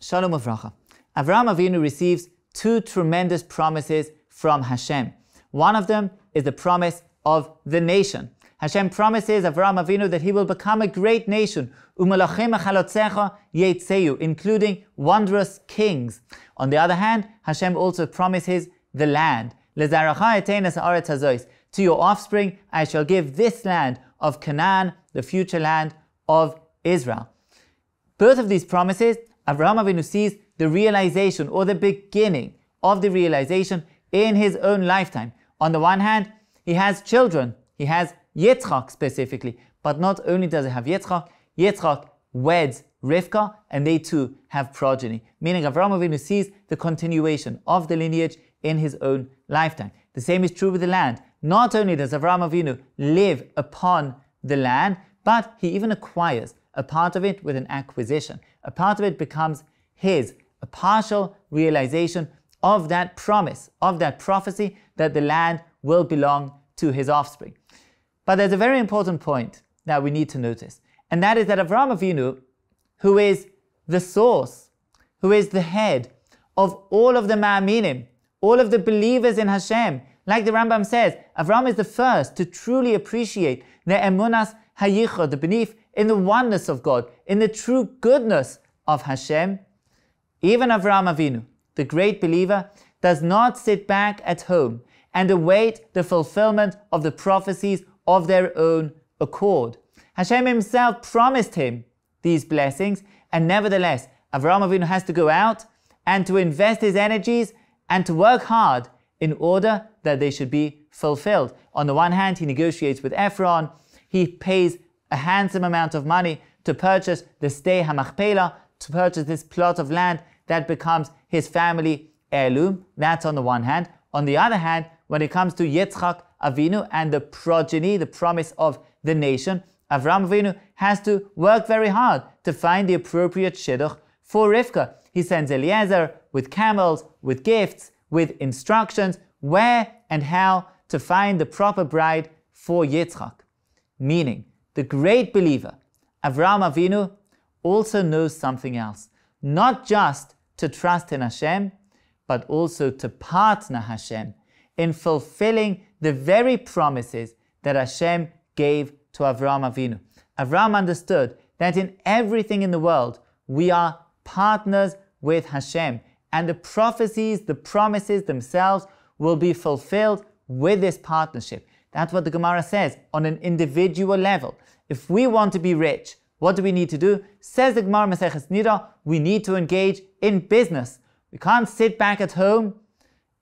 Shalom Avracha. Avraham Avinu receives two tremendous promises from Hashem. One of them is the promise of the nation. Hashem promises Avraham Avinu that he will become a great nation, including wondrous kings. On the other hand, Hashem also promises the land. To your offspring I shall give this land of Canaan, the future land of Israel. Both of these promises, Avraham Avinu sees the realization or the beginning of the realization in his own lifetime. On the one hand, he has children. He has Yitzchak specifically. But not only does he have Yitzchak, Yitzchak weds Rivka and they too have progeny. Meaning Avraham Avinu sees the continuation of the lineage in his own lifetime. The same is true with the land. Not only does Avraham Avinu live upon the land, but he even acquires a part of it with an acquisition. A part of it becomes his, a partial realization of that promise, of that prophecy that the land will belong to his offspring. But there's a very important point that we need to notice, and that is that Avraham Avinu, who is the source, who is the head of all of the Ma'aminim, all of the believers in Hashem, like the Rambam says, Avraham is the first to truly appreciate the emunas hayichud, the belief in the oneness of God, in the true goodness of Hashem. Even Avraham Avinu, the great believer, does not sit back at home and await the fulfillment of the prophecies of their own accord. Hashem himself promised him these blessings, and nevertheless, Avraham Avinu has to go out and to invest his energies and to work hard in order that they should be fulfilled. On the one hand, he negotiates with Ephron, he pays a handsome amount of money to purchase the Stei HaMachpelah, to purchase this plot of land that becomes his family heirloom. That's on the one hand. On the other hand, when it comes to Yitzchak Avinu and the progeny, the promise of the nation, Avraham Avinu has to work very hard to find the appropriate shidduch for Rivka. He sends Eliezer with camels, with gifts, with instructions, where and how to find the proper bride for Yitzchak. Meaning, the great believer, Avraham Avinu, also knows something else. Not just to trust in Hashem, but also to partner Hashem in fulfilling the very promises that Hashem gave to Avraham Avinu. Avraham understood that in everything in the world, we are partners with Hashem, and the prophecies, the promises themselves will be fulfilled with this partnership. That's what the Gemara says on an individual level. If we want to be rich, what do we need to do? Says the Gemara Maseches Nida, we need to engage in business. We can't sit back at home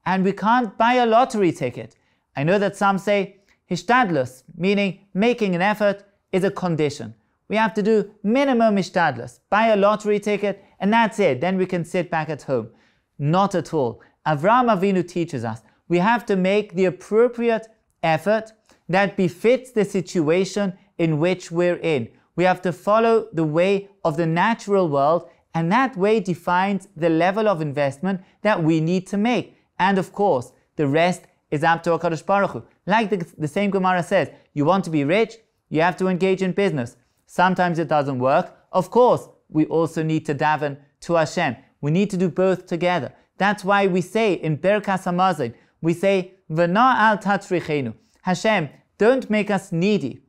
and we can't buy a lottery ticket. I know that some say hishtadlus, meaning making an effort, is a condition. We have to do minimum hishtadlus, buy a lottery ticket, and that's it. Then we can sit back at home. Not at all. Avraham Avinu teaches us we have to make the appropriate effort that befits the situation in which we're in. We have to follow the way of the natural world, and that way defines the level of investment that we need to make. And of course, the rest is up to HaKadosh Baruch Hu. Like the same Gemara says, you want to be rich, you have to engage in business. Sometimes it doesn't work. Of course, we also need to daven to Hashem. We need to do both together. That's why we say in Berkas HaMazon, we say, V'na al tatzrichenu. Hashem, don't make us needy.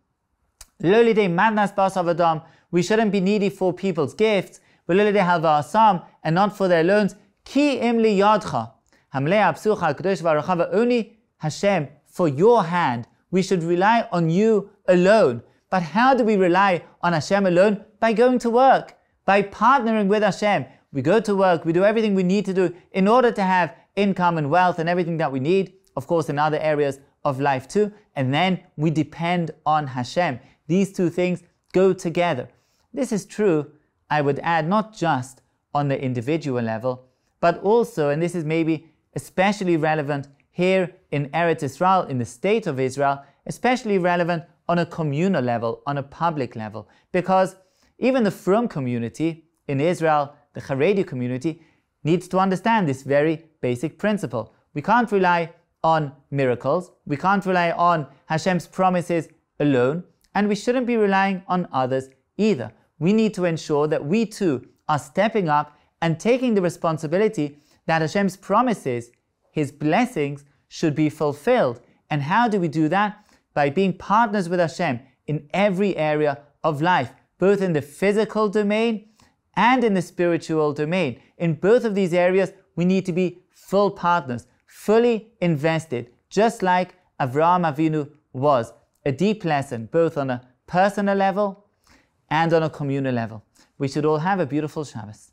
Lo lidei madnas basav adam. We shouldn't be needy for people's gifts. V'lo lidei halva asam, and not for their loans. Ki im li yadcha. Hamlei apsucha kadosh v'aracha. Only Hashem, for your hand, we should rely on you alone. But how do we rely on Hashem alone? By going to work, by partnering with Hashem. We go to work, we do everything we need to do in order to have income and wealth and everything that we need, of course in other areas of life too, and then we depend on Hashem. These two things go together. This is true, I would add, not just on the individual level, but also, and this is maybe especially relevant here in Eretz Israel, in the state of Israel, especially relevant on a communal level, on a public level, because even the Frum community in Israel, the Haredi community, needs to understand this very basic principle. We can't rely on miracles, we can't rely on Hashem's promises alone, and we shouldn't be relying on others either. We need to ensure that we too are stepping up and taking the responsibility that Hashem's promises, His blessings, should be fulfilled. And how do we do that? By being partners with Hashem in every area of life, both in the physical domain and in the spiritual domain. In both of these areas, we need to be full partners, fully invested, just like Avraham Avinu was. A deep lesson, both on a personal level and on a communal level. We should all have a beautiful Shabbos.